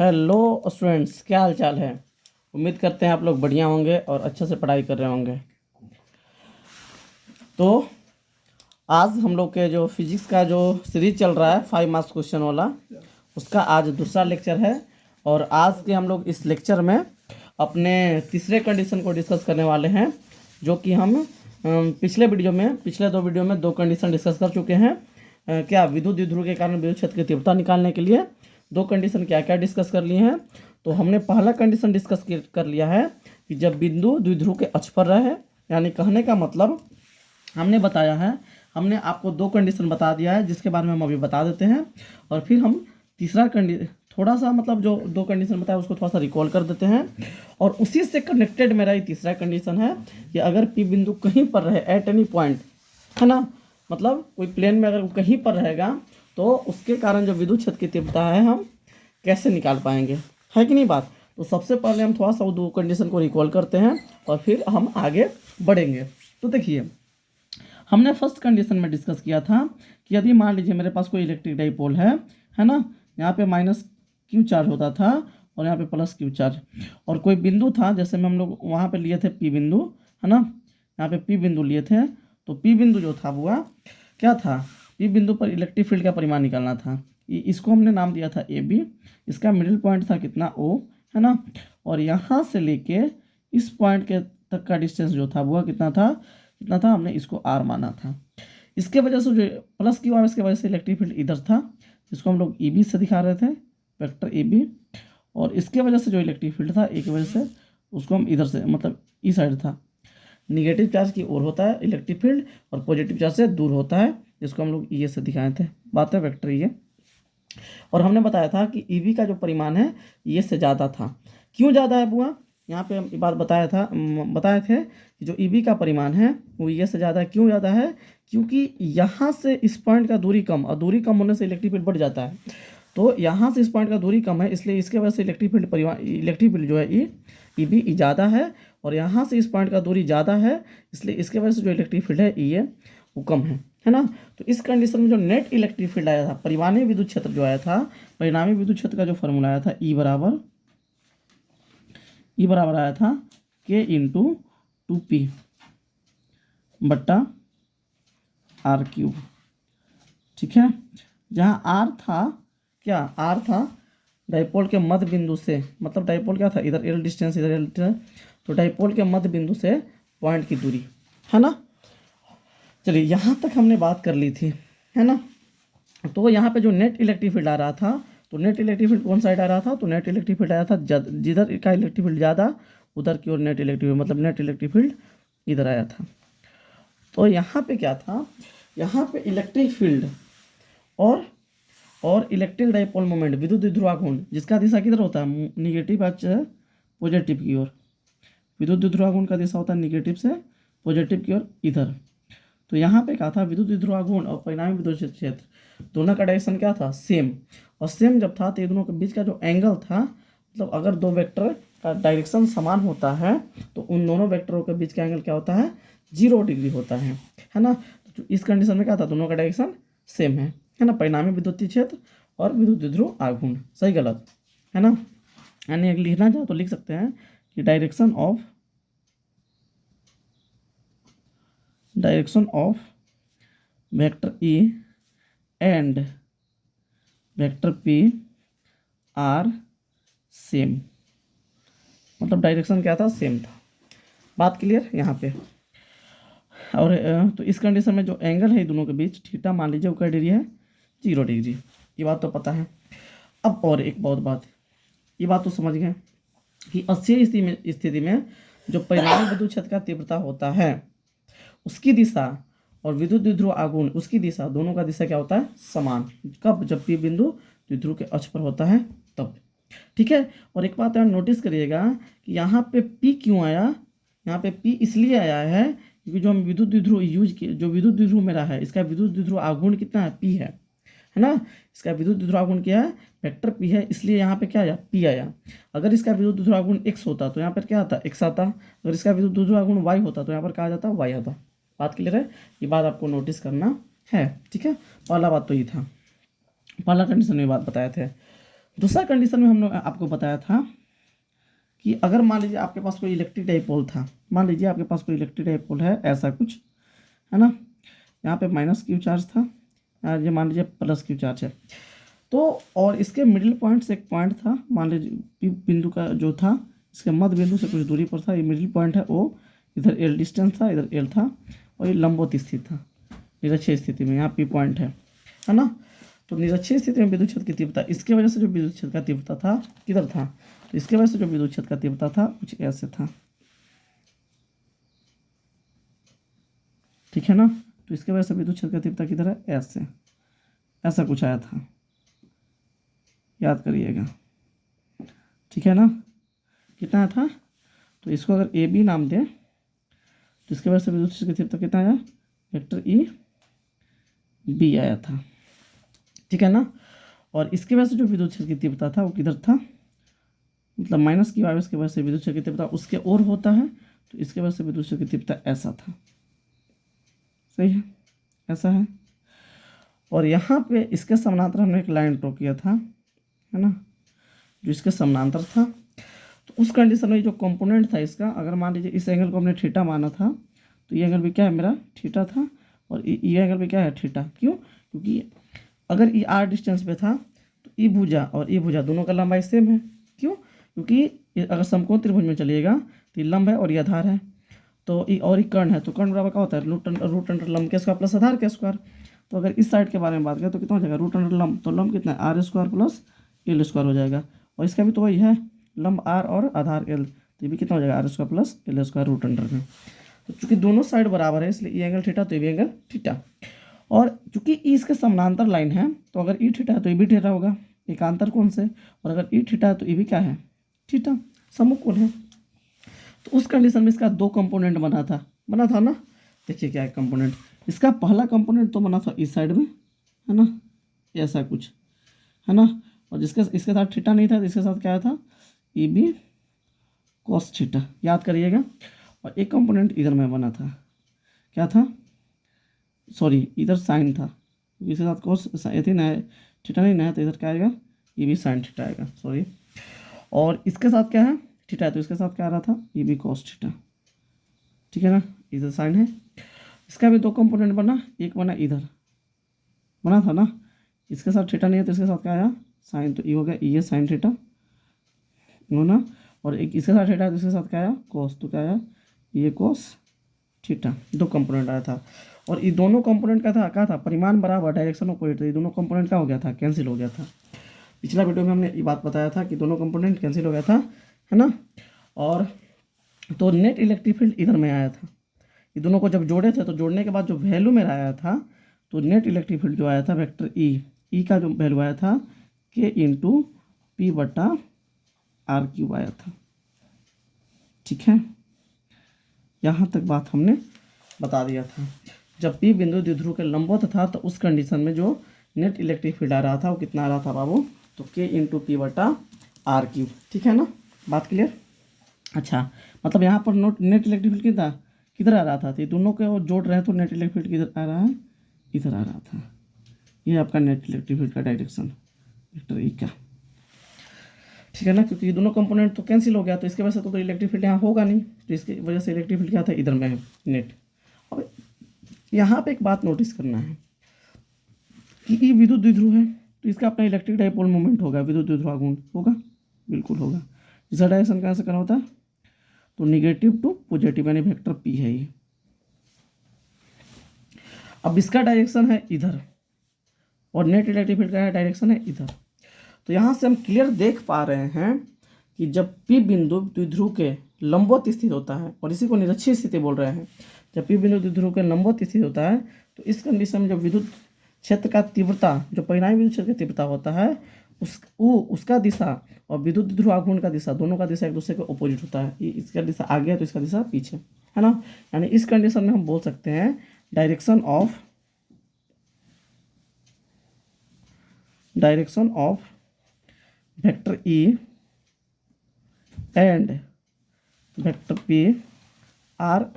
Hello students, क्या हाल चाल है। उम्मीद करते हैं आप लोग बढ़िया होंगे और अच्छे से पढ़ाई कर रहे होंगे। तो आज हम लोग के जो फिजिक्स का जो सीरीज चल रहा है 5 मार्क्स क्वेश्चन वाला, उसका आज दूसरा लेक्चर है। और आज के हम लोग इस लेक्चर में अपने तीसरे कंडीशन को डिस्कस करने वाले हैं, जो कि हम पिछले दो वीडियो में दो कंडीशन डिस्कस कर चुके हैं। क्या विद्युत द्विध्रुव के कारण विद्युत क्षेत्र की तीव्रता निकालने के लिए दो कंडीशन क्या क्या डिस्कस कर लिए हैं। तो हमने पहला कंडीशन डिस्कस कर लिया है कि जब बिंदु द्विध्रुव के अक्ष पर रहे, यानी कहने का मतलब हमने बताया है, हमने आपको दो कंडीशन बता दिया है जिसके बारे में हम अभी बता देते हैं। और फिर हम तीसरा थोड़ा सा मतलब जो दो कंडीशन बताया उसको थोड़ा सा रिकॉल कर देते हैं। और उसी से कनेक्टेड मेरा ये तीसरा कंडीशन है कि अगर पी बिंदु कहीं पर रहे एट एनी पॉइंट, है ना, मतलब कोई प्लेन में अगर कहीं पर रहेगा तो उसके कारण जो विद्युत क्षेत्र की तीव्रता है हम कैसे निकाल पाएंगे, है कि नहीं बात। तो सबसे पहले हम थोड़ा सा वो दो कंडीशन को रिकॉल करते हैं और फिर हम आगे बढ़ेंगे। तो देखिए, हमने फर्स्ट कंडीशन में डिस्कस किया था कि यदि मान लीजिए मेरे पास कोई इलेक्ट्रिक डाइपोल है ना, यहाँ पे माइनस क्यू चार्ज होता था और यहाँ पे प्लस क्यू चार्ज, और कोई बिंदु था, जैसे में हम लोग वहाँ पे लिए थे पी बिंदु, है ना, यहाँ पे पी बिंदु लिए थे। तो पी बिंदु जो था वो क्या था, पी बिंदु पर इलेक्ट्रिक फील्ड का परिमाण निकालना था। इसको हमने नाम दिया था ए बी। इसका मिडिल पॉइंट था कितना, ओ, है ना, और यहाँ से लेके इस पॉइंट के तक का डिस्टेंस जो था वो कितना था, हमने इसको आर माना था। इसके वजह से जो प्लस क्यू आर, इसके वजह से इलेक्ट्रिक फील्ड इधर था, जिसको हम लोग ई बी से दिखा रहे थे, वेक्टर ए बी। और इसके वजह से जो इलेक्ट्रिक फील्ड था एक वजह से उसको हम इधर से, मतलब इस साइड था, निगेटिव चार्ज की ओर होता है इलेक्ट्रिक फील्ड और पॉजिटिव चार्ज से दूर होता है, जिसको हम लोग ई से दिखाए थे। बात है वेक्टर ये। और हमने बताया था कि ई बी का जो परिमाण है ये से ज़्यादा था। क्यों ज़्यादा है बुआ, यहाँ पे हम ये बात बताए थे कि जो ई बी का परिमाण है वो ये से ज़्यादा है। क्यों ज़्यादा है, क्योंकि यहाँ से इस पॉइंट का दूरी कम, और दूरी कम होने से इलेक्ट्रिक फील्ड बढ़ जाता है। तो यहाँ से इस पॉइंट का दूरी कम है, इसलिए इसके वजह से इलेक्ट्रिक फील्ड जो है ई बी ज़्यादा है। और यहाँ से इस पॉइंट का दूरी ज़्यादा है, इसलिए इसके वजह से जो इलेक्ट्रिक फील्ड है ई वो कम है ना। तो इस कंडीशन में जो नेट इलेक्ट्रिक फील्ड आया था, परिमाणी विद्युत क्षेत्र जो आया था, परिणामी विद्युत क्षेत्र का जो फॉर्मूला आया था ई बराबर आया था के इंटू 2p बट्टा आर क्यूब। ठीक है, जहाँ आर था, क्या आर था डाइपोल के मध्य बिंदु से, मतलब डाइपोल क्या था, इधर एल डिस्टेंस, इधर एल डिस्टेंस, तो डाइपोल के मध्य बिंदु से पॉइंट की दूरी, है ना। चलिए, यहाँ तक हमने बात कर ली थी, है ना। तो यहाँ पे जो नेट इलेक्ट्रिक फील्ड आ रहा था, तो नेट इलेक्ट्रिक फील्ड कौन साइड आ रहा था, तो नेट इलेक्ट्रिक फील्ड आया था जिधर का इलेक्ट्रिक फील्ड ज़्यादा उधर की ओर नेट इलेक्ट्रिक फील्ड, मतलब नेट इलेक्ट्रिक फील्ड इधर आया था। तो यहाँ पे क्या था, यहाँ पे इलेक्ट्रिक फील्ड और इलेक्ट्रिक डाइपोल मोमेंट, विद्युत द्विध्रुवाघूर्ण, जिसका दिशा किधर होता है, निगेटिव पॉजिटिव की ओर। विद्युत द्विध्रुवाघूर्ण का दिशा होता है निगेटिव से पॉजिटिव की ओर इधर। तो यहाँ पे क्या था, विद्युत द्विध्रुवाघूर्ण और परिणामी विद्युत क्षेत्र दोनों का डायरेक्शन क्या था, सेम। और सेम जब था तो ये दोनों के बीच का जो एंगल था, मतलब अगर दो वेक्टर का डायरेक्शन समान होता है तो उन दोनों वेक्टरों के बीच का एंगल क्या होता है, 0 डिग्री होता है ना। तो इस कंडीशन में क्या था, दोनों का डायरेक्शन सेम है ना, परिणामी विद्युतीय क्षेत्र और विद्युत द्विध्रुव आघूर्ण, सही गलत, है ना। यानी लिखना चाहो तो लिख सकते हैं कि direction of vector E and vector P are same, मतलब डायरेक्शन क्या था, सेम था। बात क्लियर यहाँ पे। और तो इस कंडीशन में जो एंगल है दोनों के बीच, थीटा मान लीजिए वो क्या डिग्री है, 0 डिग्री। ये बात तो पता है। अब और एक बहुत बात, ये बात तो समझ गए कि अक्षीय स्थिति में जो परिणामी विद्युत क्षेत्र का तीव्रता होता है उसकी दिशा और विद्युत द्विध्रुव आघूर्ण उसकी दिशा, दोनों का दिशा क्या होता है, समान। कब, जब पी बिंदु द्विध्रुव के अक्ष पर होता है तब। ठीक है। और एक बात नोटिस करिएगा कि यहाँ पे पी क्यों आया, यहाँ पे पी इसलिए आया है क्योंकि जो हम विद्युत द्विध्रुव यूज किए, जो विद्युत द्विध्रुव मेरा है, इसका विद्युत द्विध्रुव आघूर्ण कितना है, पी है ना। इसका विद्युत द्विध्रुव आघूर्ण क्या है, वेक्टर पी है, इसलिए यहाँ पे क्या आया, पी आया। अगर इसका विद्युत द्विध्रुव आघूर्ण एक्स होता तो यहाँ पर क्या आता, एक्स आता। अगर इसका विद्युत द्विध्रुव आघूर्ण वाई होता तो यहाँ पर क्या आ जाता, वाई आता। बात क्लियर है, ये बात आपको नोटिस करना है। ठीक है, पहला बात तो ये था, पहला कंडीशन में बात बताए थे। दूसरा कंडीशन में हम लोग आपको बताया था कि अगर मान लीजिए आपके पास कोई इलेक्ट्रिक डाइपोल था, मान लीजिए आपके पास कोई इलेक्ट्रिक डाइपोल है ऐसा कुछ, है ना, यहाँ पे माइनस क्यू चार्ज था और ये मान लीजिए प्लस क्यू चार्ज है, तो और इसके मिडिल पॉइंट से एक पॉइंट था, मान लीजिए पी बिंदु का जो था इसके मध्य बिंदु से कुछ दूरी पर था, ये मिडिल पॉइंट है, वो इधर एल डिस्टेंस था, इधर एल था, और ये लंबवत स्थित था निरक्षीय स्थिति में, यहाँ पी पॉइंट है ना। तो निरक्षीय स्थिति में विद्युत क्षेत्र की तीव्रता, इसके वजह से जो विद्युत क्षेत्र का तीव्रता था किधर था, तो इसके वजह से जो विद्युत क्षेत्र का तीव्रता था कुछ ऐसे था, ठीक है ना। तो इसके वजह से विद्युत क्षेत्र का तीव्रता किधर है, ऐसे, ऐसा कुछ आया था, याद करिएगा, ठीक है ना। कितना था, तो इसको अगर ए बी नाम दें तो इसके वजह से विद्युत क्षेत्र की तीव्रता कितना आया, वेक्टर ई बी आया था, ठीक है ना। और इसके वजह से जो विद्युत क्षेत्र की तीव्रता था वो किधर था, मतलब माइनस की आवेश की वजह से विद्युत क्षेत्र की तीव्रता उसके ओर होता है, तो इसके वजह से विद्युत क्षेत्र की तीव्रता ऐसा था, सही है, ऐसा है। और यहाँ पे इसके समानांतर हमने एक लाइन ड्रॉ किया था, है ना, जो इसके समानांतर था। तो उस कंडीशन में जो कंपोनेंट था इसका, अगर मान लीजिए इस एंगल को हमने थीटा माना था, तो ये एंगल भी क्या है मेरा थीटा था, और ये एंगल भी क्या है थीटा, क्यों, क्योंकि अगर ये आर डिस्टेंस पे था तो ई भुजा और ई भुजा दोनों का लंबाई सेम है, क्यों, क्योंकि अगर समकोण त्रिभुज में चलिएगा तो ये लंब है और ये आधार है, तो ई और कर्ण है, तो कर्ण बराबर क्या होता है रूट अंडर लंब के स्क्वायर प्लस आधार के स्क्वायर। तो अगर इस साइड के बारे में बात करें तो कितना हो जाएगा रूट अंडर लंब, तो लंब कितना है r square plus l square हो जाएगा, और इसका भी तो वही है लंब आर और आधार एल, तो ये भी कितना हो जाएगा r square plus l square root under में। तो चूंकि दोनों साइड बराबर है इसलिए ये एंगल थीटा तो ये भी एंगल थीटा, और चूंकि ई इसके समानांतर लाइन है तो अगर ई थीटा है तो ये भी थीटा होगा एकांतर कोण से, और अगर ई थीटा है तो ये भी क्या है थीटा, समकोण है। तो उस कंडीशन में इसका दो कंपोनेंट बना था ना, देखिए क्या है कंपोनेंट, इसका पहला कंपोनेंट तो बना था इस साइड में, है ना, ऐसा कुछ, है ना, और जिसके इसके साथ थीटा नहीं था तो इसके साथ क्या था ई बी कॉस थीटा, याद करिएगा। और एक कंपोनेंट इधर में बना था, क्या था, सॉरी इधर साइन था, इसके साथ कॉस थी ना, थीटा नहीं ना, तो इधर क्या आएगा ये भी साइन थीटा आएगा, सॉरी, और इसके साथ क्या है थीटा है, तो इसके साथ क्या आ रहा था ये भी कॉस थीटा, ठीक है ना, इधर साइन है। इसका भी दो कंपोनेंट बना, एक बना इधर बना था ना, इसके साथ थीटा नहीं है तो इसके साथ क्या आया साइन, तो ये हो गया ये साइन थीटा ना, और एक इसके साथ थीटा है तो इसके साथ क्या आया कॉस, तो क्या आया ये कॉस थीटा, दो कंपोनेंट आया था। और ये दोनों कंपोनेंट का था क्या था परिमाण बराबर डायरेक्शन ऑपोजिट, तो ये दोनों कंपोनेंट क्या हो गया था कैंसिल हो गया था। पिछला वीडियो में हमने ये बात बताया था कि दोनों कंपोनेंट कैंसिल हो गया था, है ना। और तो नेट इलेक्ट्रिक फील्ड इधर में आया था, ये दोनों को जब जोड़े थे तो जोड़ने के बाद जो वैल्यू मेरा आया था, तो नेट इलेक्ट्रिक फील्ड जो आया था वेक्टर ई का जो वैल्यू आया था के इंटू पी बटा आर क्यूब आया था, ठीक है, यहाँ तक बात हमने बता दिया था। जब पी बिंदु द्विध्रुव के लंबवत था तो उस कंडीशन में जो नेट इलेक्ट्रिक फील्ड आ रहा था वो कितना आ रहा था बाबू, तो के इंटू पी बटा आर क्यूब, ठीक है ना, बात क्लियर। अच्छा, मतलब यहाँ पर नेट इलेक्ट्रिक फील्ड किधर आ रहा था, तो ये दोनों को जोड़ रहे हैं तो नेट इलेक्ट्रिक फील्ड किधर आ रहा है, इधर आ रहा था, ये आपका नेट इलेक्ट्रिक फील्ड का डायरेक्शन वेक्टर ई का, ठीक है ना, क्योंकि ये दोनों कंपोनेंट तो कैंसिल हो गया, तो इसके वजह से तो इलेक्ट्रिक फील्ड यहाँ होगा नहीं, तो इसकी वजह से इलेक्ट्रिक फील्ड क्या था इधर में है नेट। अब यहाँ पे एक बात नोटिस करना है कि ये विद्युत द्विध्रुव है तो इसका अपना इलेक्ट्रिक डाइपोल मोमेंट होगा, विद्युत द्विध्रुवाघूर्ण होगा, बिल्कुल होगा। इसका डायरेक्शन कैसे करना होता है, तो निगेटिव टू पॉजिटिव यानी वेक्टर पी है ये। अब इसका डायरेक्शन है इधर और नेट इलेक्ट्रिक फील्ड का डायरेक्शन है इधर, तो यहाँ से हम क्लियर देख पा रहे हैं कि जब पी बिंदु द्विध्रुव के लंबवत स्थित होता है, और इसी को निरक्षीय स्थिति बोल रहे हैं, जब पी बिंदु द्विध्रुव के लंबवत स्थित होता है तो इस कंडीशन में जब विद्युत क्षेत्र का तीव्रता जो परिणामी विद्युत क्षेत्र की तीव्रता होता है उसका दिशा और विद्युत द्विध्रुवाघूर्ण का दिशा दोनों का दिशा एक दूसरे के अपोजिट होता है, इसका दिशा आगे है तो इसका दिशा पीछे, है ना। यानी इस कंडीशन में हम बोल सकते हैं direction of vector E and vector P R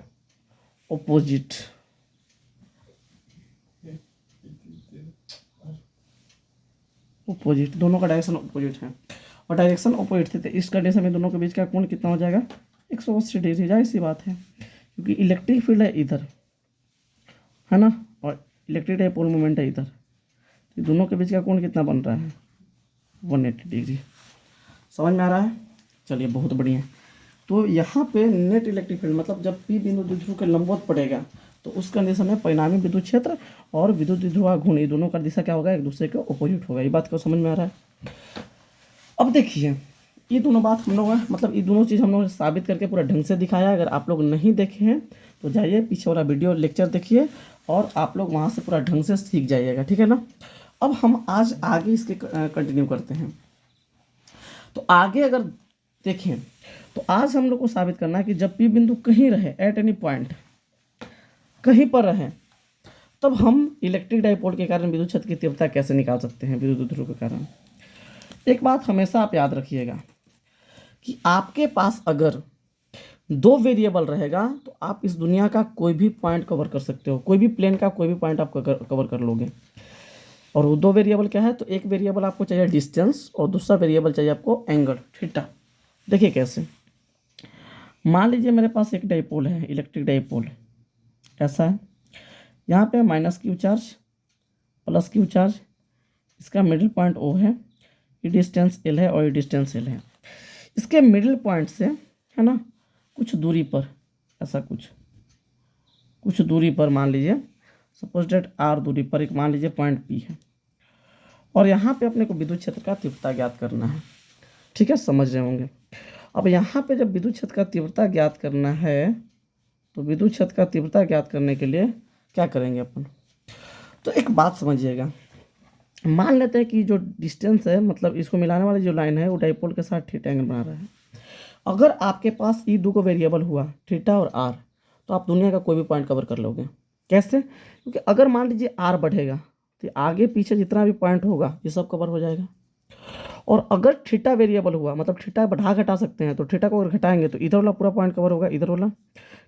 opposite, opposite, दोनों का डायरेक्शन अपोजिट है और डायरेक्शन अपोजिट थे, तो इस कंडीशन में दोनों के बीच का कोण कितना हो जाएगा 180 डिग्री। जाहिर सी बात है क्योंकि इलेक्ट्रिक फील्ड है इधर, है ना, और इलेक्ट्रिक डाइपोल मोमेंट है इधर, तो दोनों के बीच का कोण कितना बन रहा है 180 डिग्री। समझ में आ रहा है? चलिए बहुत बढ़िया। तो यहाँ पे नेट इलेक्ट्रिक फील्ड मतलब जब पी बिंदु द्विध्रुव के लंबवत पड़ेगा तो उस कंडीशन में परिणामी विद्युत क्षेत्र और विद्युत द्विध्रुव घूर्ण ये दोनों का दिशा क्या होगा, एक दूसरे के अपोजिट होगा। ये बात को समझ में आ रहा है? अब देखिए ये दोनों बात हम लोग मतलब ये दोनों चीज़ हम लोग साबित करके पूरा ढंग से दिखाया। अगर आप लोग नहीं देखे हैं तो जाइए पीछे वाला वीडियो लेक्चर देखिए और आप लोग वहाँ से पूरा ढंग से सीख जाइएगा, ठीक है ना। अब हम आज आगे इसके कंटिन्यू करते हैं। तो आगे अगर देखें तो आज हम लोग को साबित करना है कि जब पी बिंदु कहीं रहे, एट एनी पॉइंट कहीं पर रहे, तब हम इलेक्ट्रिक डाइपोल के कारण विद्युत क्षेत्र की तीव्रता कैसे निकाल सकते हैं विद्युत द्विध्रुव के कारण। एक बात हमेशा आप याद रखिएगा कि आपके पास अगर दो वेरिएबल रहेगा तो आप इस दुनिया का कोई भी पॉइंट कवर कर सकते हो, कोई भी प्लेन का कोई भी पॉइंट आप कवर कर लोगे। और वो दो वेरिएबल क्या है, तो एक वेरिएबल आपको चाहिए डिस्टेंस और दूसरा वेरिएबल चाहिए आपको एंगल थीटा। देखिए कैसे, मान लीजिए मेरे पास एक डाइपोल है, इलेक्ट्रिक डाइपोल ऐसा है, यहाँ पे minus Q charge plus Q charge, इसका मिडिल पॉइंट ओ है, ये डिस्टेंस एल है और ये डिस्टेंस एल है। इसके मिडिल पॉइंट से, है ना, कुछ दूरी पर ऐसा कुछ दूरी पर मान लीजिए सपोज डेट आर दूरी पर एक मान लीजिए पॉइंट पी है और यहाँ पे अपने को विद्युत क्षेत्र का तीव्रता ज्ञात करना है, ठीक है, समझ रहे होंगे। अब यहाँ पे जब विद्युत क्षेत्र का तीव्रता ज्ञात करना है तो विद्युत क्षेत्र का तीव्रता ज्ञात करने के लिए क्या करेंगे अपन, तो एक बात समझिएगा। मान लेते हैं कि जो डिस्टेंस है मतलब इसको मिलाने वाली जो लाइन है वो डाइपोल के साथ थीटा एंगल बना रहा है। अगर आपके पास ये दो को वेरिएबल हुआ थीटा और आर तो आप दुनिया का कोई भी पॉइंट कवर कर लोगे। कैसे? क्योंकि अगर मान लीजिए आर बढ़ेगा तो आगे पीछे जितना भी पॉइंट होगा ये सब कवर हो जाएगा। और अगर थीटा वेरिएबल हुआ मतलब थीटा बढ़ा घटा सकते हैं, तो थीटा को अगर घटाएंगे तो इधर वाला पूरा पॉइंट कवर होगा, इधर वाला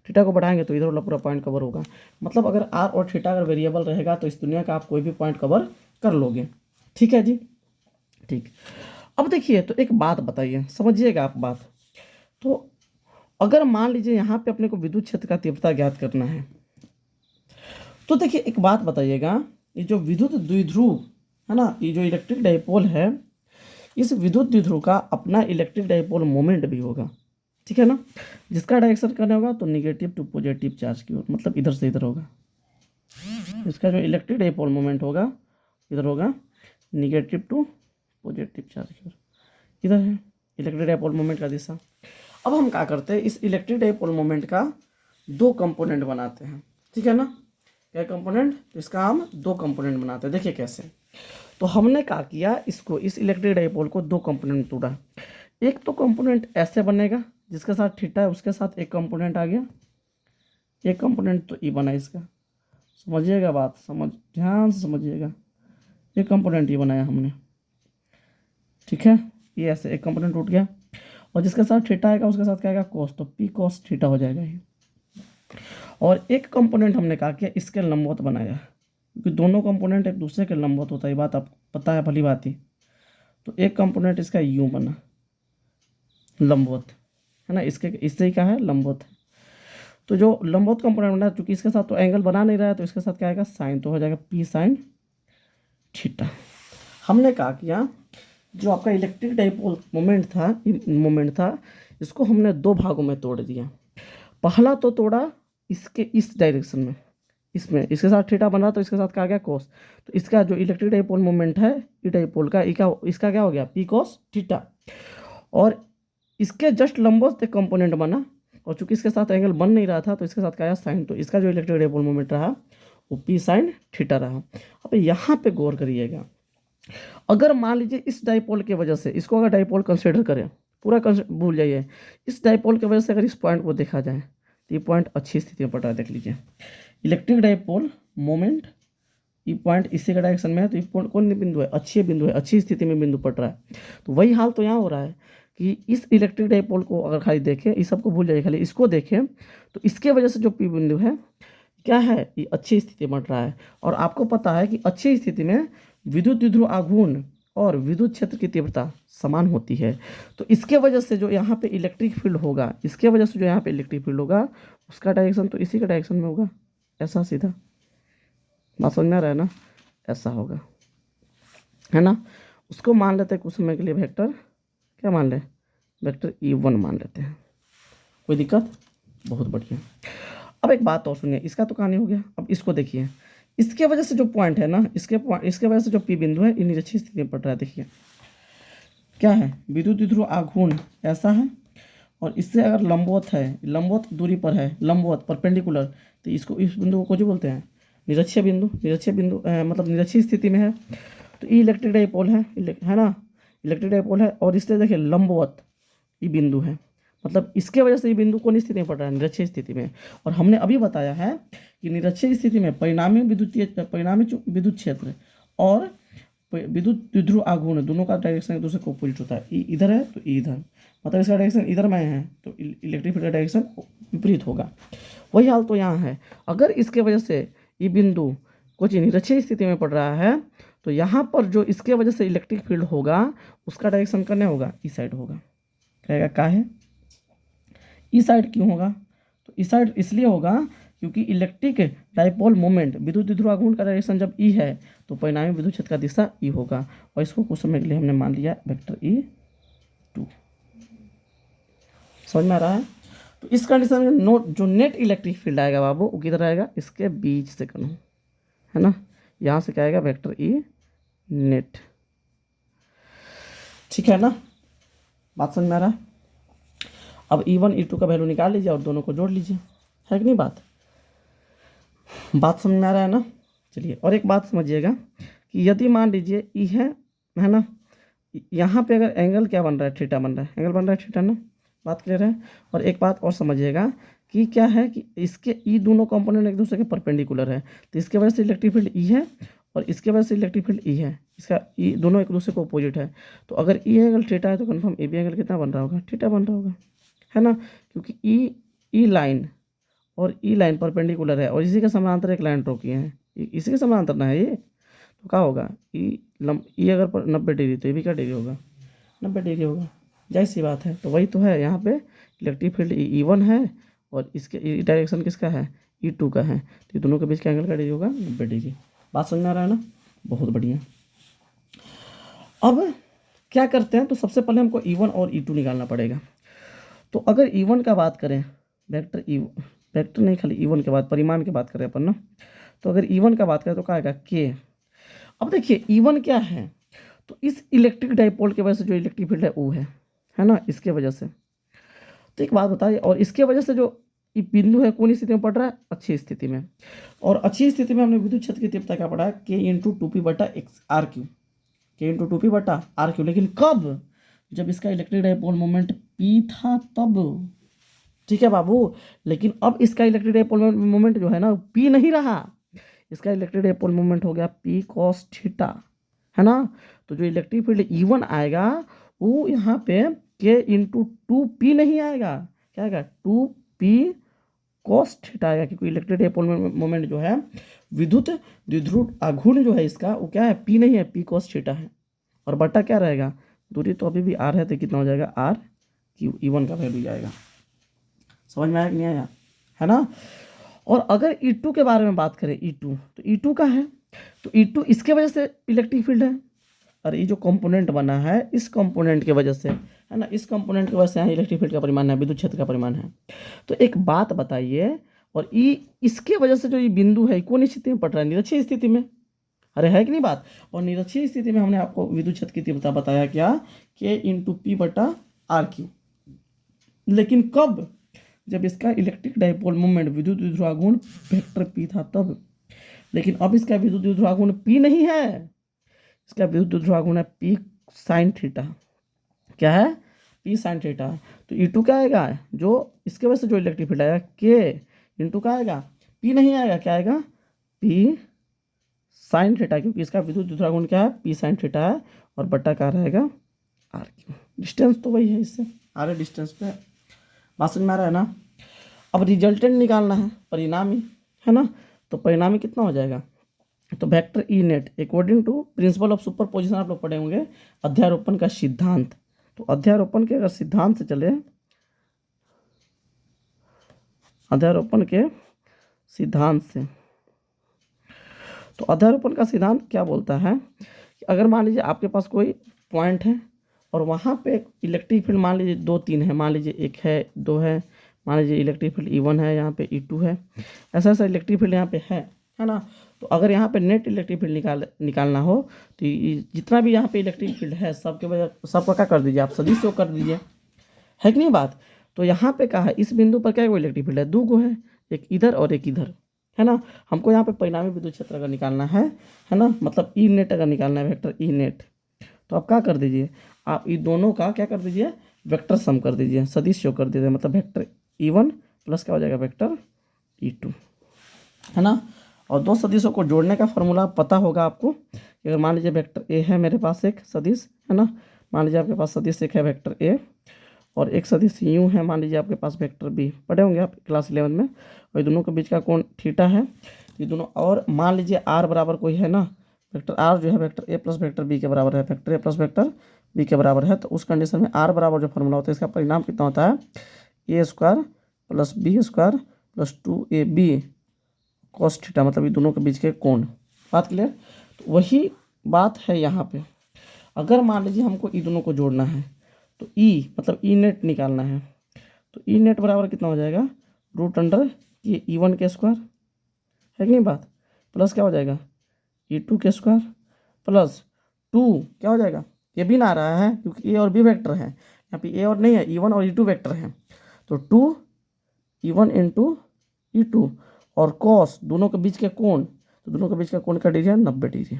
थीटा को बढ़ाएंगे तो इधर वाला पूरा पॉइंट कवर होगा। मतलब अगर आर और थीटा अगर वेरिएबल रहेगा तो इस दुनिया का आप कोई भी पॉइंट कवर कर लोगे। ठीक है जी, ठीक। अब देखिए तो एक बात बताइए, समझिएगा आप बात। तो अगर मान लीजिए यहाँ पे अपने को विद्युत क्षेत्र का तीव्रता ज्ञात करना है तो देखिए एक बात बताइएगा, ये जो विद्युत द्विध्रुव है ना, ये जो इलेक्ट्रिक डाइपोल है, इस विद्युत द्विध्रुव का अपना इलेक्ट्रिक डाइपोल मोमेंट भी होगा, ठीक है ना, जिसका डायरेक्शन करना होगा तो निगेटिव टू पॉजिटिव चार्ज की ओर, मतलब इधर से इधर होगा। इसका जो इलेक्ट्रिक डाइपोल मोमेंट होगा इधर होगा निगेटिव टू पॉजिटिव चार्ज की ओर, इधर है इलेक्ट्रिक डाइपोल मोमेंट का दिशा। अब हम क्या करते हैं, इस इलेक्ट्रिक डाइपोल मोमेंट का दो कंपोनेंट बनाते हैं, ठीक है ना। क्या कंपोनेंट, तो इसका हम दो कंपोनेंट बनाते हैं। देखिए कैसे, तो हमने क्या किया, इसको इस इलेक्ट्रिक डाइपोल को दो कंपोनेंट में तोड़ा। एक तो कंपोनेंट ऐसे बनेगा जिसके साथ थीटा है, उसके साथ एक कंपोनेंट आ गया, एक कंपोनेंट तो ई बना इसका। समझिएगा बात, ध्यान से समझिएगा। एक कंपोनेंट ये बनाया हमने, ठीक है, ये ऐसे एक कंपोनेंट टूट गया और जिसके साथ थीटा आएगा उसके साथ क्या आएगा कॉस, तो पी कॉस थीटा हो जाएगा ये। और एक कंपोनेंट हमने कहा कि इसके लंबवत बनाया, क्योंकि दोनों कंपोनेंट एक दूसरे के लंबवत होता है, ये बात आपको पता है भली बात ही। तो एक कंपोनेंट इसका यूं बना लंबवत, है ना, इससे ही क्या है लंबवत। तो जो लंबवत कंपोनेंट बना, चूंकि इसके साथ तो एंगल बना नहीं रहा है तो इसके साथ क्या आएगा साइन, तो हो जाएगा पी साइन थीटा। हमने कहा किया जो आपका इलेक्ट्रिक डाइपोल मोमेंट था इसको हमने दो भागों में तोड़ दिया। पहला तो तोड़ा इसके इस डायरेक्शन में, इसमें इसके साथ थीटा बना तो इसके साथ क्या आ गया कोस, तो इसका जो इलेक्ट्रिक डाइपोल मोमेंट है ई डाइपोल का इसका क्या हो गया पी कोस थीटा। और इसके जस्ट लंबवत एक कंपोनेंट बना और चूंकि इसके साथ एंगल बन नहीं रहा था तो इसके साथ क्या आया साइन, तो इसका जो इलेक्ट्रिक डाइपोल मोमेंट रहा वो पी साइन थीटा रहा। अब यहाँ पे गौर करिएगा, अगर मान लीजिए इस डाइपोल की वजह से, इसको अगर डाइपोल कंसिडर करें, पूरा भूल जाइए, इस डाइपोल की वजह से अगर इस पॉइंट को देखा जाए तो ये पॉइंट अच्छी स्थिति में पड़ रहा है। देख लीजिए इलेक्ट्रिक डाइपोल मोमेंट, ये पॉइंट इसी का डायरेक्शन में है, तो ये पॉइंट कौन बिंदु है, बिंदु है, अच्छी स्थिति में बिंदु पड़ रहा है। तो वही हाल तो यहाँ हो रहा है कि इस इलेक्ट्रिक डाइपोल को अगर खाली देखें, इस सबको भूल जाइए, खाली इसको देखें तो इसके वजह से जो पी बिंदु है क्या है, ये अच्छी स्थिति में रहा है। और आपको पता है कि अच्छी स्थिति में विद्युत द्विध्रुव आघूर्ण और विद्युत क्षेत्र की तीव्रता समान होती है, तो इसके वजह से जो यहाँ पे इलेक्ट्रिक फील्ड होगा, इसके वजह से जो यहाँ पे इलेक्ट्रिक फील्ड होगा उसका डायरेक्शन तो इसी के डायरेक्शन में होगा, ऐसा सीधा। बात समझ में आ रहा है ना, ऐसा होगा, है ना। उसको मान लेते हैं कुछ समय के लिए वेक्टर, क्या मान लें, वेक्टर E1 मान लेते हैं, कोई दिक्कत, बहुत बढ़िया। अब एक बात और सुनिए, इसका तो कहानी हो गया। अब इसको देखिए, इसके वजह से जो पॉइंट है ना, इसके वजह से जो P बिंदु है ये निरक्षीय स्थिति में पड़ रहा है। देखिए क्या है, विद्युत द्विध्रुव आघूर्ण ऐसा है और इससे अगर लंबवत है, लंबवत दूरी पर है, लंबवत परपेंडिकुलर, तो इसको, इस बिंदु को जो बोलते हैं निरक्षीय बिंदु। निरक्षीय बिंदु मतलब निरक्षीय स्थिति में है, तो ये इलेक्ट्रिक डाइपोल है ना, इलेक्ट्रिक डाइपोल है। और इससे देखिए लंबवत ये बिंदु है, मतलब इसके वजह से ये बिंदु कौन स्थिति में पड़ रहा है, निरक्षीय स्थिति में। और हमने अभी बताया है कि निरक्षीय स्थिति में परिणामी विद्युत क्षेत्र और विद्युत द्विध्रुव आघूर्ण दोनों का डायरेक्शन एक दूसरे को अपोजिट होता है। ई इधर है तो ई इधर, मतलब इसका डायरेक्शन इधर में है तो इलेक्ट्रिक फील्ड का डायरेक्शन विपरीत होगा। वही हाल तो यहाँ है, अगर इसके वजह से ये बिंदु कुछ निरक्षीय स्थिति में पड़ रहा है तो यहाँ पर जो इसके वजह से इलेक्ट्रिक फील्ड होगा उसका डायरेक्शन करने होगा इस साइड होगा। कहेगा क्या है, इस साइड क्यों होगा, तो इस साइड इसलिए होगा क्योंकि इलेक्ट्रिक डाइपोल मोमेंट विद्युत द्विध्रुव आघूर्ण का डायरेक्शन जब ई है तो परिणामी विद्युत क्षेत्र का दिशा ई होगा। और इसको कुछ समय के लिए हमने मान लिया वेक्टर E2। समझ में आ रहा है। तो इस कंडीशन में जो नेट इलेक्ट्रिक फील्ड आएगा बाबू वो किधर आएगा, इसके बीच से करूँ, है ना, यहाँ से क्या आएगा वेक्टर E नेट। ठीक है ना, बात समझ में आ रहा है। अब E1 E2 का वैल्यू निकाल लीजिए और दोनों को जोड़ लीजिए, है कि नहीं, बात समझ में आ रहा है ना। चलिए, और एक बात समझिएगा कि यदि मान लीजिए ई है ना, यहाँ पे अगर एंगल क्या बन रहा है, थीटा बन रहा है, एंगल बन रहा है थीटा ना, बात क्लियर है। और एक बात और समझिएगा कि क्या है कि इसके ई दोनों कंपोनेंट एक दूसरे के परपेंडिकुलर है, तो इसके वजह से इलेक्ट्रिक फील्ड ई है और इसके वजह से इलेक्ट्रिक फील्ड ई है, इसका ई दोनों एक दूसरे को अपोजिट है। तो अगर ई एंगल थीटा है तो कन्फर्म ए बी एंगल कितना बन रहा होगा, थीटा बन रहा होगा, है ना, क्योंकि ई लाइन और ई लाइन परपेंडिकुलर है और इसी के समानांतर एक लाइन ड्रॉ किए हैं, इसी के समानांतर ना है ये, तो क्या होगा, ई अगर 90 डिग्री तो ये भी क्या डिग्री होगा, 90 डिग्री होगा, जाहिर सी बात है। तो वही तो है, यहाँ पे इलेक्ट्रिक फील्ड E1 है और इसके डायरेक्शन किसका है, E2 का है, तो दोनों के बीच का एंगल का डिग्री होगा 90 डिग्री। बात समझ में आ रहा है ना, बहुत बढ़िया। अब क्या करते हैं, तो सबसे पहले हमको E1 और E2 निकालना पड़ेगा। तो अगर E1 का बात करें, वेक्टर नहीं, खाली E1 के बाद परिमाण की बात करें अपन ना, तो अगर E1 का बात करें तो क्या आएगा K। अब देखिए E1 क्या है, तो इस इलेक्ट्रिक डाइपोल की वजह से जो इलेक्ट्रिक फील्ड है वो है ना, इसके वजह से। तो एक बात बताइए, और इसके वजह से जो ये बिंदु है कौन स्थिति में पड़ रहा है, अच्छी स्थिति में। और अच्छी स्थिति में हमने विद्युत क्षेत्र की तीव्रता क्या पढ़ा है, K × 2P/r3, K × 2P/r3। लेकिन कब, जब इसका इलेक्ट्रिक डाइपोल मोमेंट P था तब, ठीक है बाबू। लेकिन अब इसका इलेक्ट्रिक डाइपोल मोमेंट जो है ना P नहीं रहा, इसका इलेक्ट्रिक डाइपोल मोमेंट हो गया P cos थीटा, है ना। तो जो इलेक्ट्रिक फील्ड E1 आएगा वो यहाँ पे K × 2P नहीं आएगा, क्या आएगा 2P cos थीटा आएगा, क्योंकि इलेक्ट्रिक डाइपोल मोमेंट जो है विद्युत द्विध्रुव आघूर्ण जो है इसका वो क्या है, P नहीं है, P cos थीटा है। और बटा क्या रहेगा, दूरी तो अभी भी R है तो कितना हो जाएगा R3, E1 का वैल्यू जाएगा। समझ में आया कि नहीं आया, है ना। और अगर E2 के बारे में बात करें, E2 तो E2 का है, तो E2 इसके वजह से इलेक्ट्रिक फील्ड है, और ये जो कंपोनेंट बना है इस कंपोनेंट की वजह से, है ना, इस कंपोनेंट की वजह से यहाँ इलेक्ट्रिक फील्ड का परिमाण है, विद्युत क्षेत्र का परिमाण है। तो एक बात बताइए, और इसके वजह से जो ये बिंदु है कौन स्थिति में पड़ रहा है, निरक्षीय स्थिति में, अरे है कि नहीं बात। और निरक्षीय स्थिति में हमने आपको विद्युत क्षेत्र की तीव्रता बताया क्या, K × P/r3। लेकिन कब, जब इसका इलेक्ट्रिक डाइपोल मोमेंट विद्युत द्विध्रुव आघूर्ण वेक्टर P था तब। लेकिन अब इसका विद्युत द्विध्रुव आघूर्ण P नहीं है, इसका विद्युत द्विध्रुव आघूर्ण है P sin थीटा। क्या है, P sin थीटा। तो E2 क्या आएगा, जो इसके वजह से जो इलेक्ट्रिक फील्ड आएगा K × क्या आएगा, P नहीं आएगा, क्या आएगा P sin थीटा, क्योंकि इसका विद्युत द्विध्रुव आघूर्ण क्या है P sin थीटा है, और बट्टा क्या रहेगा R3। डिस्टेंस तो वही है, इससे R डिस्टेंस पे। बात समझ में आ रहा है ना। अब रिजल्टेंट निकालना है, परिणामी, है ना। तो परिणामी कितना हो जाएगा, तो vector e net according to principle of superposition आप लोग पढ़े होंगे, अध्यारोपण का सिद्धांत। तो अध्यारोपण के अगर सिद्धांत से चले, अध्यारोपण के सिद्धांत से, तो अध्यारोपण का सिद्धांत क्या बोलता है कि अगर मान लीजिए आपके पास कोई पॉइंट है और वहाँ पे इलेक्ट्रिक फील्ड मान लीजिए 2-3 है, मान लीजिए 1 है 2 है, मान लीजिए इलेक्ट्रिक फील्ड E1 है, यहाँ पे E2 है, ऐसा ऐसा इलेक्ट्रिक फील्ड यहाँ पे है ना। तो अगर यहाँ पे नेट इलेक्ट्रिक फील्ड निकालना हो तो जितना भी यहाँ पे इलेक्ट्रिक फील्ड है सबके वजह सबका क्या कर दीजिए आप, सदिश को कर दीजिए, है कि नहीं बात। तो यहाँ पे कहा है इस बिंदु पर क्या इलेक्ट्रिक फील्ड है, 2 गो है, एक इधर और एक इधर, है ना। हमको यहाँ पे परिणामी विद्युत क्षेत्र अगर निकालना है ना, मतलब ई नेट अगर निकालना है, वेक्टर ई नेट, तो आप क्या कर दीजिए, आप ये दोनों का क्या कर दीजिए, वेक्टर सम कर दीजिए, सदिश शो कर दीजिए, मतलब वेक्टर E1 प्लस क्या हो जाएगा वेक्टर E2, है ना। और दो सदिशों को जोड़ने का फॉर्मूला पता होगा आपको कि अगर मान लीजिए वेक्टर ए है मेरे पास एक सदिश, है ना, मान लीजिए आपके पास सदिश एक है वेक्टर ए और एक सदिश यूँ है, मान लीजिए आपके पास वेक्टर बी, पढ़े होंगे आप क्लास 11 में, और ये दोनों के बीच का कोण थीटा है, ये दोनों, और मान लीजिए आर बराबर कोई है ना, वेक्टर आर जो है vector a plus vector b के बराबर है, vector a plus vector b के बराबर है, तो उस कंडीशन में आर बराबर जो फॉर्मूला होता है इसका परिणाम कितना होता है, a square plus b square plus 2ab cos theta, मतलब ये दोनों के बीच के कोण। बात क्लियर। तो वही बात है यहाँ पे, अगर मान लीजिए हमको ई दोनों को जोड़ना है तो ई मतलब ई नेट निकालना है, तो ई नेट बराबर कितना हो जाएगा, रूट अंडर ये E1 के स्क्वायर, है कि नहीं बात, प्लस क्या हो जाएगा E2 के स्क्वायर प्लस 2 क्या हो जाएगा, ये भी ना आ रहा है क्योंकि ए और बी वेक्टर है, यहाँ पे ए और नहीं है, E1 और E2 वेक्टर है, तो 2E1 इंटू E2 और कॉस दोनों के बीच के कोण, तो दोनों के बीच का कोण का डिग्री है 90 डिग्री।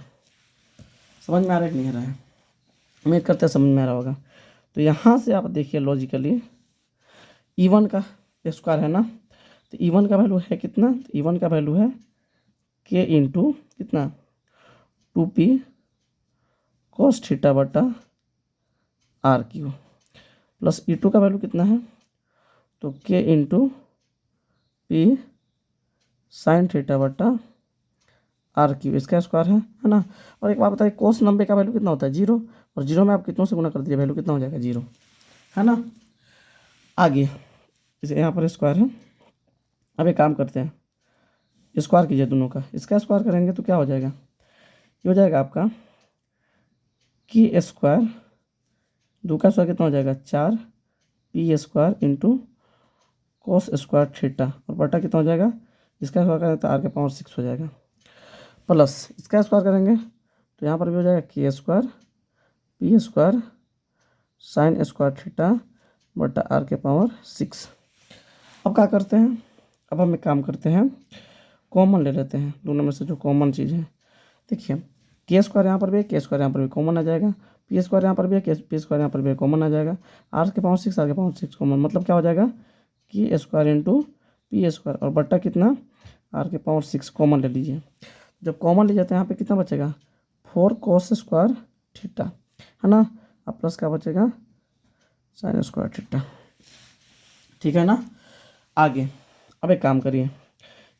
समझ में आ रहा है कि नहीं आ रहा है, उम्मीद करते हैं समझ में आ रहा होगा। तो यहाँ से आप देखिए लॉजिकली E1 का स्क्वायर है ना, तो E1 का वैल्यू है कितना, तो E1 का वैल्यू है K इंटू कितना 2p cos थीटा बटा RQ प्लस E2 का वैल्यू कितना है, तो K into P sine theta बटा RQ, इसका स्क्वायर है ना। और एक बात बताइए कोस 90 का वैल्यू कितना होता है 0, और 0 में आप कितनों से गुना कर दीजिए वैल्यू कितना हो जाएगा 0, है ना। आगे इसे यहाँ पर स्क्वायर है, अब एक काम करते हैं स्क्वायर कीजिए दोनों का, इसका स्क्वायर करेंगे तो क्या हो जाएगा, ये हो जाएगा आपका की स्क्वायर, 2 का स्क्वायर कितना हो जाएगा 4p square into cos square theta, और बटा कितना हो जाएगा, इसका स्क्वायर करेंगे तो r⁻6 हो जाएगा, प्लस इसका स्क्वायर करेंगे तो यहाँ पर भी हो जाएगा के square P square sine square theta बटा r⁻6। अब क्या करते हैं, अब हम एक काम करते हैं कॉमन ले लेते हैं, दोनों में से जो कॉमन चीज़ है, देखिए के स्क्वायर यहाँ पर भी है, के स्क्वायर यहाँ पर भी कॉमन आ जाएगा, पी स्क्वायर यहाँ पर भी है, पी स्क्वायर यहाँ पर भी कॉमन आ जाएगा, r⁻6 कॉमन, मतलब क्या हो जाएगा की स्क्वायर इंटू पी स्क्वायर और बट्टा कितना r⁻6 कॉमन ले लीजिए। जब कॉमन ले जाते हैं यहाँ पे कितना बचेगा 4 cos स्क्वायर थीटा, है ना, अब प्लस क्या बचेगा साइन स्क्वायर थीटा, ठीक है ना। आगे अब एक काम करिए,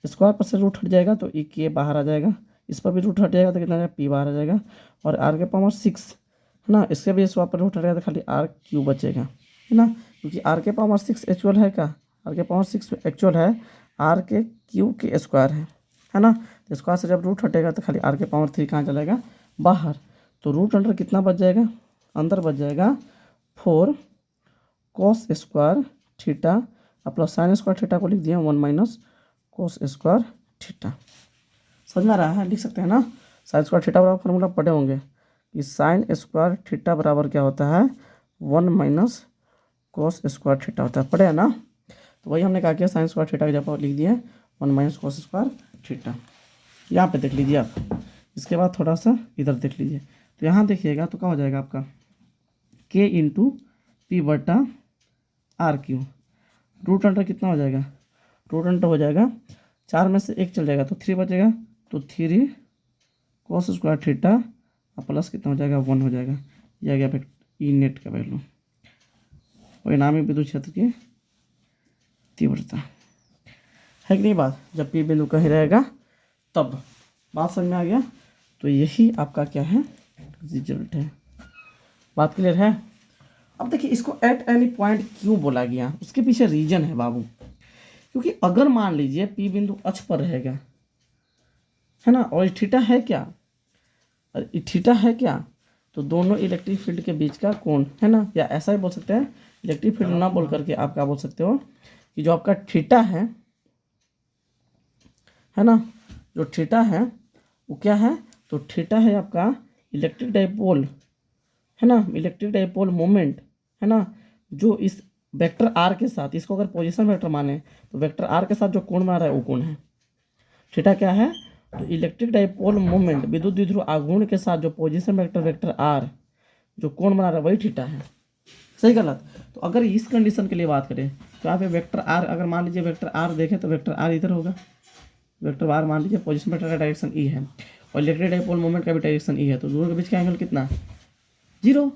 स्क्वायर पर से रूट हट जाएगा तो के बाहर आ जाएगा, इस पर भी रूट हट जाएगा तो कितना जाएगा पी बाहर आ जाएगा, और r⁻6 है ना, इसके भी स्क्वायर पर रूट हट जाएगा तो खाली r³ बचेगा, है ना, क्योंकि r⁻6 एक्चुअल है का, r⁻6 एक्चुअल है r³ के स्क्वायर है ना, तो स्क्वायर से जब रूट हटेगा तो खाली r⁻3 कहाँ चलेगा बाहर, तो रूट अंडर कितना बच जाएगा, अंदर बच जाएगा 4 cos square theta plus sine square theta को लिख दिया 1 - cos स्क्वायर थीटा। समझ में आ रहा है, लिख सकते हैं ना, साइन स्क्वायर थीटा बराबर फॉर्मूला पढ़े होंगे कि साइन स्क्वायर थीटा बराबर क्या होता है 1 - cos स्क्वायर थीटा होता है, पढ़े है ना। तो वही हमने कहा किया साइन स्क्वायर थीटा की जगह लिख दिए 1 - cos स्क्वायर थीटा। यहाँ पे देख लीजिए आप, इसके बाद थोड़ा सा इधर देख लीजिए, तो यहाँ देखिएगा तो क्या हो जाएगा आपका k इंटू पी बटा RQ, रूट अंडर कितना हो जाएगा, रूट अंडर हो जाएगा 4 में से 1 चल जाएगा तो 3 बचेगा, तो 3 cos स्क्वायर थीटा और प्लस कितना हो जाएगा 1 हो जाएगा, ये आ गया ई नेट का वैल्यू, परिणामी विद्युत क्षेत्र की तीव्रता, है कि नहीं बात। जब पी बिंदु कहीं रहेगा तब बात समझ में आ गया? तो यही आपका क्या है, रिजल्ट है। बात क्लियर है? अब देखिए इसको एट एनी पॉइंट क्यों बोला गया, उसके पीछे रीजन है बाबू। क्योंकि अगर मान लीजिए पी बिंदु अक्ष पर रहेगा, है ना, और थीटा है क्या, और थीटा है क्या, तो दोनों इलेक्ट्रिक फील्ड के बीच का कोण, है ना, या ऐसा ही बोल सकते हैं, इलेक्ट्रिक फील्ड ना बोल करके आप क्या बोल सकते हो कि जो आपका थीटा है ना, जो थीटा है वो क्या है, तो थीटा है आपका इलेक्ट्रिक डाइपोल, है ना, इलेक्ट्रिक डाइपोल मोमेंट, है ना, जो इस वेक्टर आर के साथ, इसको अगर पोजीशन वेक्टर माने तो वेक्टर आर के साथ जो कोण बना रहा है वो कोण है। थीटा क्या है, तो इलेक्ट्रिक डाइपोल मोमेंट विद्युत द्विध्रुव आघूर्ण के साथ जो पोजीशन वेक्टर वेक्टर आर जो कोण बना रहा है वही थीटा है। सही गलत? तो अगर इस कंडीशन के लिए बात करें तो यहाँ पे वेक्टर आर, अगर मान लीजिए वेक्टर आर देखें तो वेक्टर आर इधर होगा, वेक्टर आर मान लीजिए पोजीशन वेक्टर का डायरेक्शन ई है और इलेक्ट्रिक डाइपोल मोमेंट का भी डायरेक्शन ई है, तो दोनों के बीच का एंगल कितना, 0।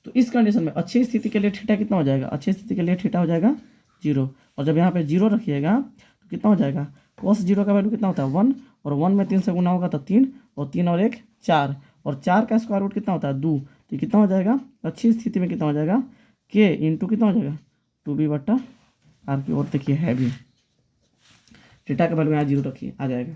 तो इस कंडीशन में अच्छी स्थिति के लिए थीटा कितना हो जाएगा, अच्छी स्थिति के लिए थीटा हो जाएगा 0। और जब यहाँ पे 0 रखिएगा तो कितना हो जाएगा, cos 0 का वैल्यू कितना होता है 1, और 1 में 3 से गुना होगा तो 3, और 3 और 1 4, और 4 का स्क्वायर रूट कितना होता है 2, तो कितना हो जाएगा, अच्छी स्थिति में कितना हो जाएगा, k इंटू कितना हो जाएगा 2b/r की ओर देखिए है भी, थीटा का वैल्यू यहाँ 0 रखिए आ जाएगा,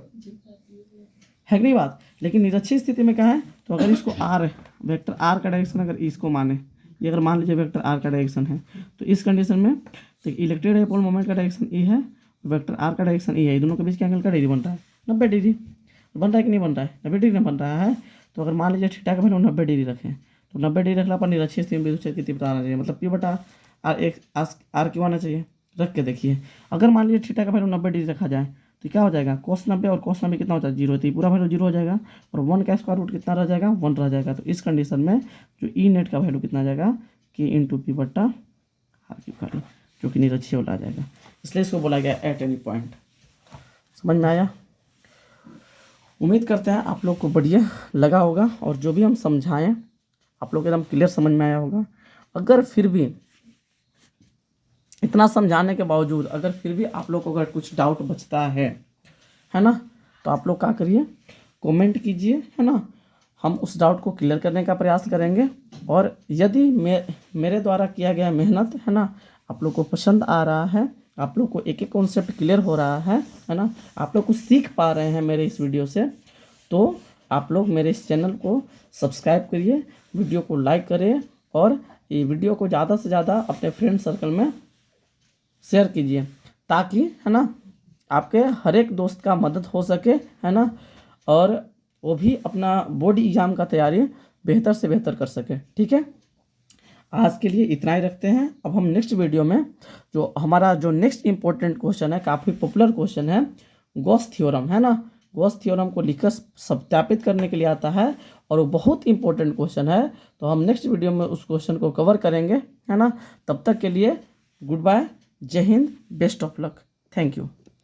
है कि नहीं बात। लेकिन निरक्षी स्थिति में क्या है, तो अगर इसको आर, वेक्टर आर का डायरेक्शन अगर इसको माने, ये अगर मान लीजिए वेक्टर आर का डायरेक्शन है, तो इस कंडीशन में तो इलेक्ट्रिक डाइपोल मोमेंट का डायरेक्शन ई है, वेक्टर आर का डायरेक्शन ई है, दोनों के बीच के एंगल का डिग्री बन रहा है 90 डिग्री, बन रहा है कि नहीं बन रहा है, 90 डिग्री बन रहा है। तो अगर मान लीजिए थीटा का वैल्यू 90 डिग्री रखें, तो 90 डिग्री रखने पर निरक्षी स्थिति में विद्युत क्षेत्र की तीव्रता आना चाहिए, मतलब P/R क्यों आना चाहिए, रख के देखिए। अगर मान लीजिए थीटा का वैल्यू 90 डिग्री रखा जाए तो क्या हो जाएगा, cos 90 और cos 90 कितना होता है 0, तो पूरा वैल्यू 0 हो जाएगा, और 1 का स्क्वायर रूट कितना रह जाएगा 1 रह जाएगा। तो इस कंडीशन में जो ई नेट का वैल्यू कितना आ जाएगा, k इंटू P/R की खाली, जो कि निरक्षीय वाला आ जाएगा, इसलिए इसको बोला गया एट एनी पॉइंट। समझ में आया? उम्मीद करते हैं आप लोग को बढ़िया लगा होगा, और जो भी हम समझाएं आप लोग एकदम क्लियर समझ में आया होगा। अगर फिर भी इतना समझाने के बावजूद अगर फिर भी आप लोग को अगर कुछ डाउट बचता है ना, तो आप लोग क्या करिए, कमेंट कीजिए, है ना, हम उस डाउट को क्लियर करने का प्रयास करेंगे। और यदि मेरे द्वारा किया गया मेहनत, है ना, आप लोग को पसंद आ रहा है, आप लोग को एक एक कॉन्सेप्ट क्लियर हो रहा है ना, आप लोग कुछ सीख पा रहे हैं मेरे इस वीडियो से, तो आप लोग मेरे इस चैनल को सब्सक्राइब करिए, वीडियो को लाइक करिए, और ये वीडियो को ज़्यादा से ज़्यादा अपने फ्रेंड सर्कल में शेयर कीजिए, ताकि, है ना, आपके हर एक दोस्त का मदद हो सके, है ना, और वो भी अपना बोर्ड एग्ज़ाम का तैयारी बेहतर से बेहतर कर सके। ठीक है, आज के लिए इतना ही रखते हैं। अब हम नेक्स्ट वीडियो में जो हमारा जो नेक्स्ट इम्पोर्टेंट क्वेश्चन है, काफ़ी पॉपुलर क्वेश्चन है, गॉस थ्योरम, है ना, गॉस थ्योरम को लिखकर सत्यापित करने के लिए आता है, और वो बहुत इंपॉर्टेंट क्वेश्चन है। तो हम नेक्स्ट वीडियो में उस क्वेश्चन को कवर करेंगे, है ना। तब तक के लिए गुड बाय, जय Hind, best of luck, thank you.